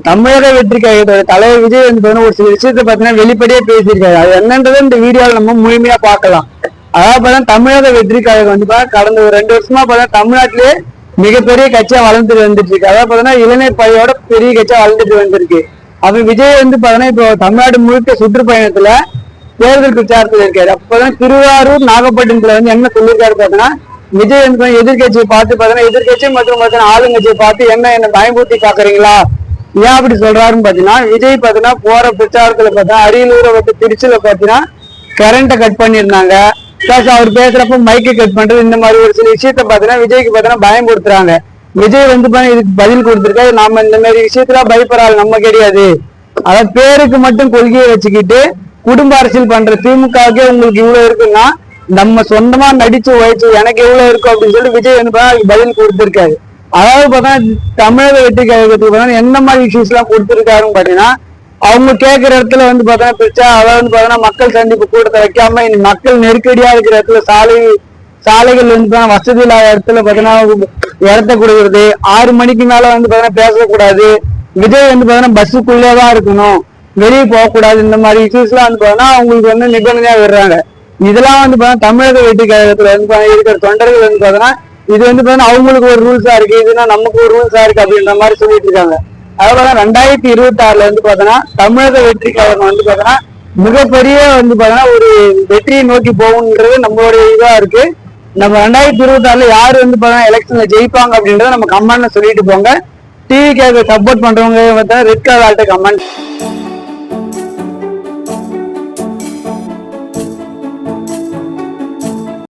தமிழக வெற்றி கழகத்தோட தலைவர் விஜய் வந்து ஒரு சில விஷயத்த பாத்தீங்கன்னா வெளிப்படையா பேசியிருக்காரு. அது என்னன்றதை இந்த வீடியோவில் நம்ம முழுமையா பார்க்கலாம். அதாவது பாத்தீங்கன்னா தமிழக வெற்றி கழகம் வந்து கடந்த ஒரு 2 வருஷமா பாத்தீங்கன்னா தமிழ்நாட்டிலேயே மிகப்பெரிய கட்சியா வளர்ந்துட்டு வந்துட்டு இருக்கு. அதாவது பாத்தீங்கன்னா இளைஞர் படையோட பெரிய கட்சியா வளர்ந்துட்டு வந்திருக்கு. அப்ப விஜய் வந்து பாத்தீங்கன்னா இப்போ தமிழ்நாடு முழுக்க சுற்றுப்பயணத்துல தேர்தல் பிரச்சாரத்துல இருக்காரு. அப்ப பாத்தீங்கன்னா திருவாரூர் நாகப்பட்டினத்துல வந்து என்ன சொல்லியிருக்காரு பாத்தீங்கன்னா, விஜய் வந்து எதிர்கட்சியை பார்த்து பாத்தீங்கன்னா எதிர்கட்சி மற்றும் ஆளுங்கட்சியை பார்த்து என்ன பயமுறுத்தி பாக்குறீங்களா, ஏன் அப்படி சொல்றாருன்னு பாத்தீங்கன்னா, விஜய் பாத்தீங்கன்னா போற பிரச்சாரத்துல பார்த்தா அரியலூரை விட்டு திருச்சியில பாத்தீங்கன்னா கரண்ட்டை கட் பண்ணிருந்தாங்க. பிளஸ் அவர் பேசுறப்ப மைக்கை கட் பண்றது, இந்த மாதிரி ஒரு சில விஷயத்த பாத்தீங்கன்னா விஜய்க்கு பாத்தீங்கன்னா பயன்படுத்துறாங்க. விஜய் வந்து இதுக்கு பதில் கொடுத்திருக்காரு. நாம இந்த மாதிரி விஷயத்துல பயப்படுறாரு நம்ம கிடையாது. அதாவது பேருக்கு மட்டும் கொள்கையை வச்சுக்கிட்டு குடும்ப அரசியல் பண்ற திமுகவுக்கே உங்களுக்கு இவ்வளவு இருக்குன்னா நம்ம சொந்தமா நடிச்சு உழைச்சு எனக்கு எவ்வளவு இருக்கும் அப்படின்னு சொல்லிட்டு விஜய் வந்து பதில் கொடுத்திருக்காரு. அதாவது பாத்தீங்கன்னா தமிழக வெற்றி கழகத்துக்கு பாத்தீங்கன்னா என்ன மாதிரி இஷ்யூஸ் எல்லாம் கொடுத்திருக்காருன்னு பாத்தீங்கன்னா, அவங்க கேட்கிற இடத்துல வந்து பாத்தீங்கன்னா பிரச்சனை, அதாவது வந்து பாத்தீங்கன்னா மக்கள் சந்திப்பு கூட்டத்தை வைக்காம மக்கள் நெருக்கடியா இருக்கிற இடத்துல சாலைகள் வந்து வசதி இல்லாத இடத்துல பாத்தீங்கன்னா இடத்த கொடுக்கறது, 6 மணிக்கு மேல வந்து பாத்தீங்கன்னா பேசக்கூடாது, விஜய் வந்து பாத்தீங்கன்னா பஸ்ஸுக்குள்ளேதான் இருக்கணும், வெளியே போகக்கூடாது, இந்த மாதிரி இஷ்யூஸ் எல்லாம் வந்து பாத்தீங்கன்னா அவங்களுக்கு வந்து நிபந்தனையா விடுறாங்க. இதெல்லாம் வந்து பாத்தீங்கன்னா தமிழக வெற்றி கழகத்துல வந்து இருக்கிற தொண்டர்கள் வந்து பாத்தீங்கன்னா இது வந்து பாத்தீங்கன்னா அவங்களுக்கு ஒரு ரூல்ஸா இருக்கு, இதுனா நமக்கு ஒரு ரூல்ஸா இருக்கு அப்படின்ற மாதிரி சொல்லிட்டு இருக்காங்க. அதாவது 2026 வந்து பாத்தீங்கன்னா தமிழக வெற்றி கழகம் வந்து பாத்தீங்கன்னா மிகப்பெரிய வந்து பாத்தீங்கன்னா ஒரு வெற்றியை நோக்கி போகுன்றது நம்மளுடைய இதா இருக்கு. நம்ம 2026 யாரு வந்து பாத்தீங்கன்னா எலெக்ஷன்ல ஜெயிப்பாங்க அப்படின்றத நம்ம கமெண்ட்ல சொல்லிட்டு போங்க. டிவி கேட்க சப்போர்ட் பண்றவங்க ரெட் கலர் ஆல்ட்ட கமெண்ட்.